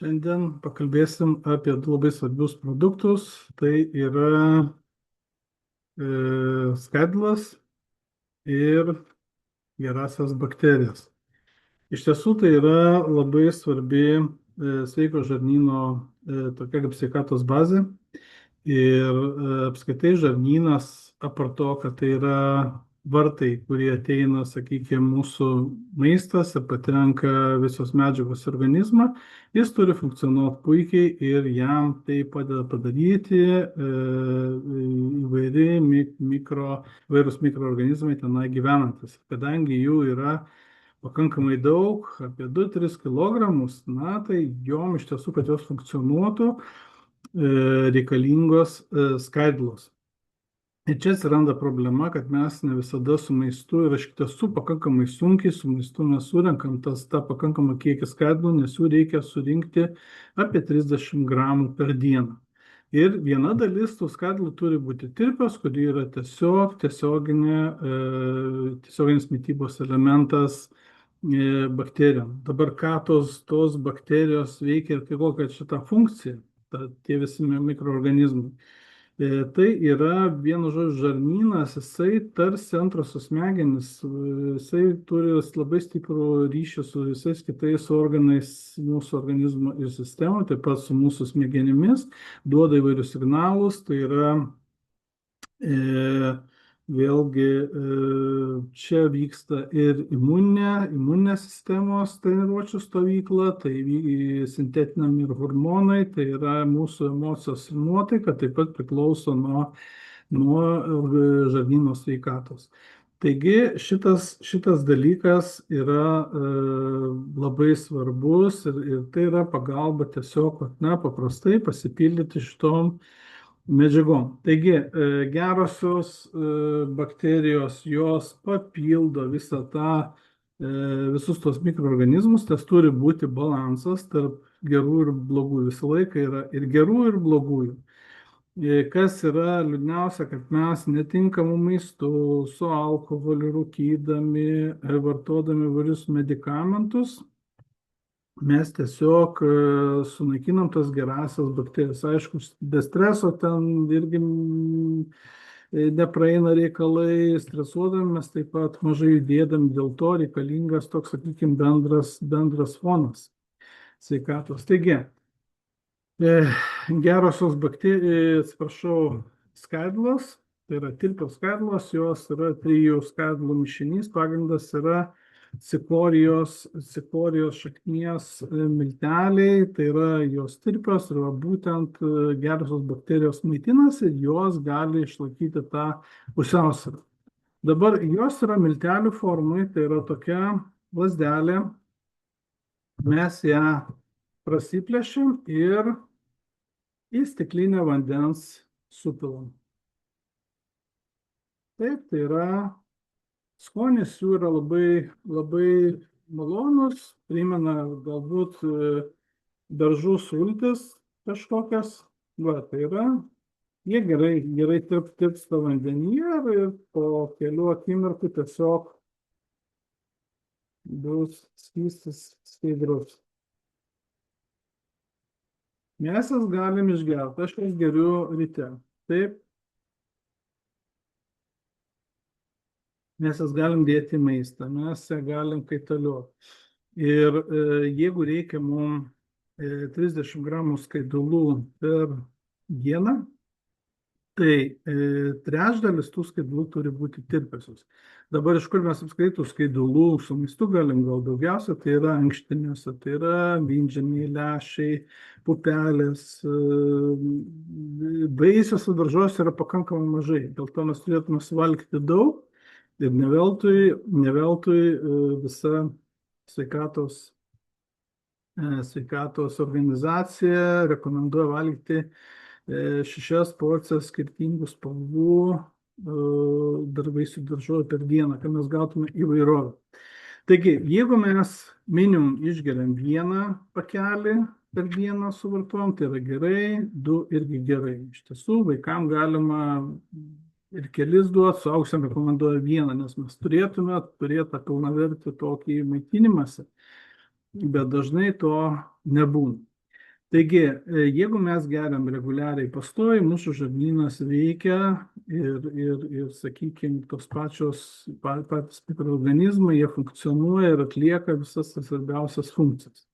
Šiandien pakalbėsim apie du labai svarbius produktus. Tai yra skaidulas ir gerasias bakterijas. Iš tiesų tai yra labai svarbi sveiko žarnyno tokia kaip sveikatos bazė. Ir apskaitai žarnynas, apart to, kad tai yra vartai, kurie ateina, sakykime, mūsų maistas ir patenka visos medžiagos į organizmą, jis turi funkcionuoti puikiai ir jam tai padeda padaryti įvairūs mikroorganizmai tenai gyvenantis. Kadangi jų yra pakankamai daug, apie 2-3 kilogramus, na tai jom iš tiesų, kad jos funkcionuotų, reikalingos skaidulos. Ir čia atsiranda problema, kad mes ne visada su maistu ir iš tiesų pakankamai sunkiai su maistu mes surenkam tą pakankamą kiekį skaidulų, nes jų reikia surinkti apie 30 gramų per dieną. Ir viena dalis tų skaidulų turi būti tirpios, kuri yra tiesioginis mitybos elementas bakterijom. Dabar ką tos bakterijos veikia ir kokią šitą funkciją, tie visi mikroorganizmai. Tai yra, vienu žodžiu, žarnynas, jisai tarsi antrosios smegenys, jisai turi labai stiprų ryšį su visais kitais organais mūsų organizmo ir sistemų, taip pat su mūsų smegenimis, duoda įvairius signalus, tai yra vėlgi čia vyksta ir imuninės sistemos treniruočių stovykla, tai sintetinami ir hormonai, tai yra mūsų emocijos ir nuotaika, taip pat priklauso nuo žarnyno sveikatos. Taigi šitas dalykas yra labai svarbus ir tai yra pagalba tiesiog, paprastai pasipildyti šitom medžiagom. Taigi, gerosios bakterijos, jos papildo visus tos mikroorganizmus, tas turi būti balansas tarp gerų ir blogųjų. Visą laiką yra ir gerų, ir blogųjų. Kas yra liūdniausia, kad mes netinkamų maistų, su alkoholiu, rūkydami, vartodami įvairius medikamentus, mes tiesiog sunaikinam tas gerasias bakterijas. Aišku, be streso ten irgi nepraeina reikalai, stresuodami mes taip pat mažai judėdami, dėl to reikalingas toks, sakykime, bendras fonas sveikatos. Taigi, gerosios bakterijos, skaidulos, tai yra tirpios skaidulos, jos yra 3 skaidulų mišinys, pagrindas yra cikorijos šaknies milteliai, tai yra jos tirpios ir būtent gerosios bakterijos maitinasi ir jos gali išlaikyti tą pusiausvyrą. Dabar jos yra miltelių formai, tai yra tokia lazdelė, mes ją prasiplėšim ir į stiklinę vandens supilam. Taip, tai yra skonis jų yra labai malonus, primena galbūt daržų sultis kažkokias. Tai yra, jie gerai tirpsta vandenyje ir po kelių akimirkų tiesiog bus skystis skaidrus. Mes jas galim išgerti, aš jas geriu ryte. Taip. Mes jas galim dėti į maistą, mes ją galim kaitalioti. Ir jeigu reikia mums 30 gramų skaidulų per dieną, tai trečdalis tų skaidulų turi būti tirpiosios. Dabar iš kur mes apskaitų skaidulų su maistu galim gal daugiausia, tai yra ankštinėse, tai yra vyndžiamiai, lęšiai, pupelės, vaisiuose, daržovėse yra pakankamai mažai, dėl to mes turėtume suvalgyti daug. Ir ne veltui visa sveikatos organizacija rekomenduoja valgyti 6 porcijas skirtingų spalvų vaisių daržovių per dieną, kad mes gautume įvairovę. Taigi, jeigu mes minimum išgeriam 1 pakelį per dieną suvartojam, tai yra gerai, 2 irgi gerai. Iš tiesų, vaikam galima ir kelis duot, suaugusiam rekomenduoja 1, nes mes turėtume turėti tą pilnavertį tokį maitinimąsi, bet dažnai to nebūna. Taigi, jeigu mes geriam reguliariai pastoviai, mūsų žarnynas veikia ir sakykime, tos patys mikroorganizmai, jie funkcionuoja ir atlieka visas tas svarbiausias funkcijas.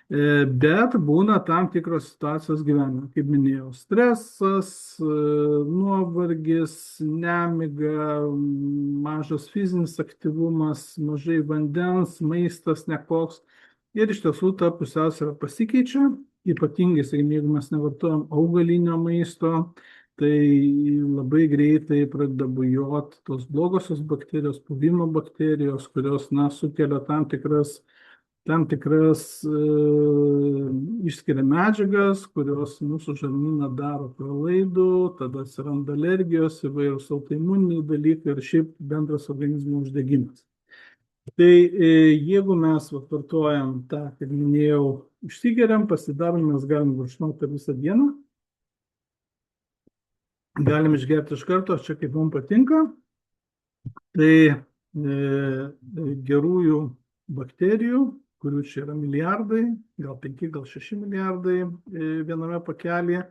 Bet būna tam tikros situacijos gyvenime, kaip minėjau, stresas, nuovargis, nemiga, mažas fizinis aktyvumas, mažai vandens, maistas nekoks. Ir iš tiesų ta pusiausvyrą pasikeičia, ypatingai, sakykime, jeigu mes nevartojam augalinio maisto, tai labai greitai pradeda bujoti tos blogosios bakterijos, puvimo bakterijos, kurios, sukelia tam tikras išskiria medžiagas, kurios mūsų žarnyną daro pralaidų, tada atsiranda alergijos, įvairūs autoimuniniai dalykai ir šiaip bendras organizmo uždegimas. Tai jeigu mes vartojam tą, kaip minėjau, išsigeriam, pasidarom, mes galim gurkšnoti visą dieną, galim išgerti iš karto, čia kaip mums patinka, tai gerųjų bakterijų, kurių čia yra milijardai, gal 5, gal 6 milijardai viename pakelėje.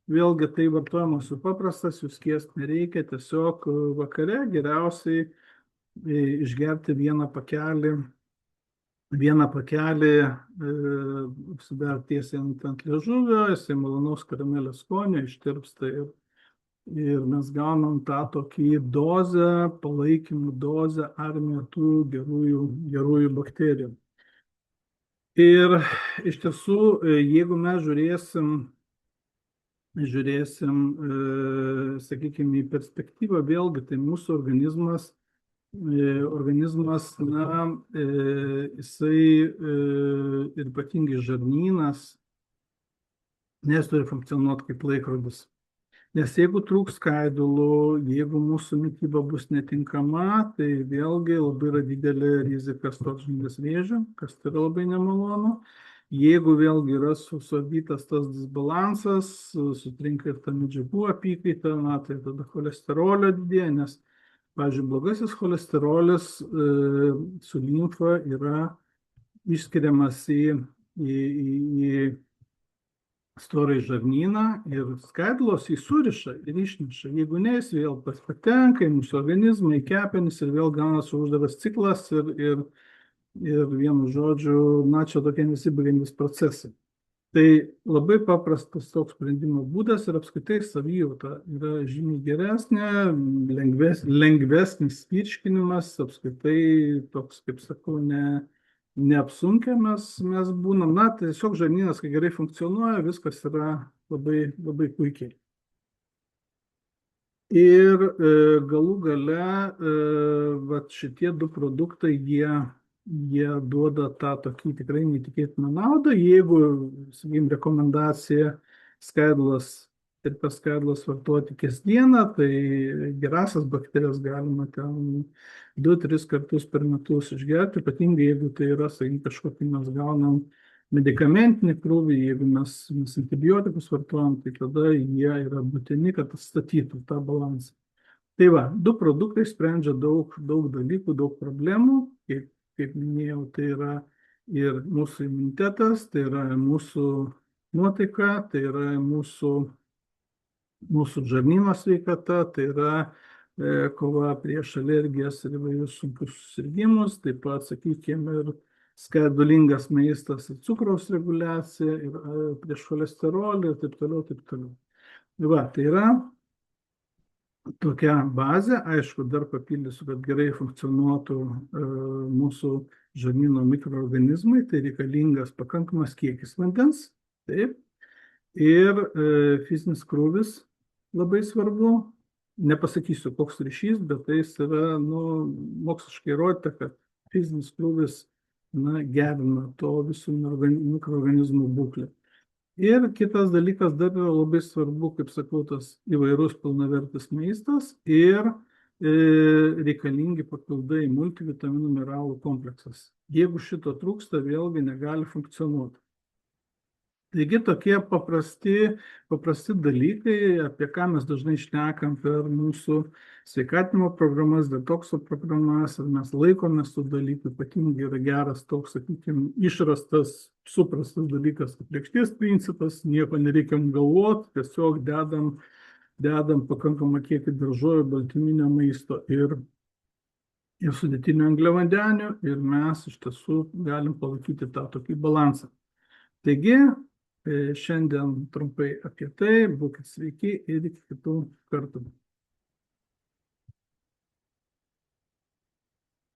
Vėlgi tai vartojimas su paprastas, jūs skiesti nereikia, tiesiog vakare geriausiai išgerti vieną pakelį užsiberti tiesiai ant liežuvio, jisai malonaus karamelės skonio, ištirpsta ir mes gaunam tą tokį dozę, palaikymų dozę armiją tų gerųjų bakterijų. Ir iš tiesų, jeigu mes žiūrėsim, sakykime, į perspektyvą, vėlgi, tai mūsų organizmas, jisai ir ypatingai žarnynas, nes turi funkcionuoti kaip laikrodis. Nes jeigu trūks skaidulų, jeigu mūsų mityba bus netinkama, tai vėlgi labai yra didelė rizika stot žarnynos vėžio, kas tai yra labai nemalonu. Jeigu vėlgi yra suardytas tas disbalansas, sutrinka ir ta medžiagų apykaita, tai tada cholesterolio didėja, nes, pavyzdžiui, blogasis cholesterolis su limfa yra išskiriamas į storąjį žarnyną ir skaidulos jį suriša ir išneša. Jeigu ne, jis vėl patenka į mūsų organizmą, į kepenis ir vėl gaunasi uždaras ciklas ir vienu žodžiu, čia tokie nesibaigiantys procesai. Tai labai paprastas toks sprendimo būdas ir apskritai savijauta yra žymiai geresnė, lengvesnis virškinimas, apskritai toks, kaip sakau, neapsunkę mes būnam, tiesiog žarnynas, kai gerai funkcionuoja, viskas yra labai, labai puikiai. Ir galų gale, šitie du produktai, jie duoda tą tokį tikrai neįtikėtiną naudą, jeigu, sakykime, rekomendacija skaidulas vartoti kasdieną, tai gerasias bakterijas galima ten 2-3 kartus per metus išgerti, ypatingai jeigu tai yra, sakykime, kažkokį mes gaunam medikamentinį krūvį, jeigu mes antibiotikus vartojam, tai tada jie yra būtini, kad atstatytų tą balansą. Tai va, du produktai sprendžia daug dalykų, daug problemų, kaip minėjau, tai yra ir mūsų imunitetas, tai yra mūsų nuotaika, tai yra mūsų žarnyno sveikata, tai yra kova prieš alergijas ir įvairius sunkius susirgimus, taip pat, sakykime, ir skaidulingas maistas ir cukraus reguliacija, ir prieš cholesterolį ir taip toliau, taip toliau. Va, tai yra tokia bazė, aišku, dar papildysiu, kad gerai funkcionuotų mūsų žarnyno mikroorganizmai, tai reikalingas pakankamas kiekis vandens, taip, ir fizinis krūvis labai svarbu. Nepasakysiu, koks ryšys, bet tai yra moksliškai įrodyta, kad fizinis krūvis gerina to visų mikroorganizmų būklę. Ir kitas dalykas dar yra labai svarbu, kaip sakau, tas įvairus pilnavertis maistas ir reikalingi papildai multivitaminų mineralų kompleksas. Jeigu šito trūksta, vėlgi negali funkcionuoti. Taigi tokie paprasti dalykai, apie ką mes dažnai šnekam per mūsų sveikatinimo programas, detokso programas, ir mes laikomės tų dalykų, ypatingai yra geras toks, sakykime, išrastas, suprastas dalykas, kaip lėkštės principas, nieko nereikia galvoti, tiesiog dedam pakankamą kiekį daržovių, baltyminio maisto ir sudėtinių angliavandenių ir mes iš tiesų galim palaikyti tą tokį balansą. Taigi, šiandien trumpai apie tai, būkit sveiki ir iki kitų kartų.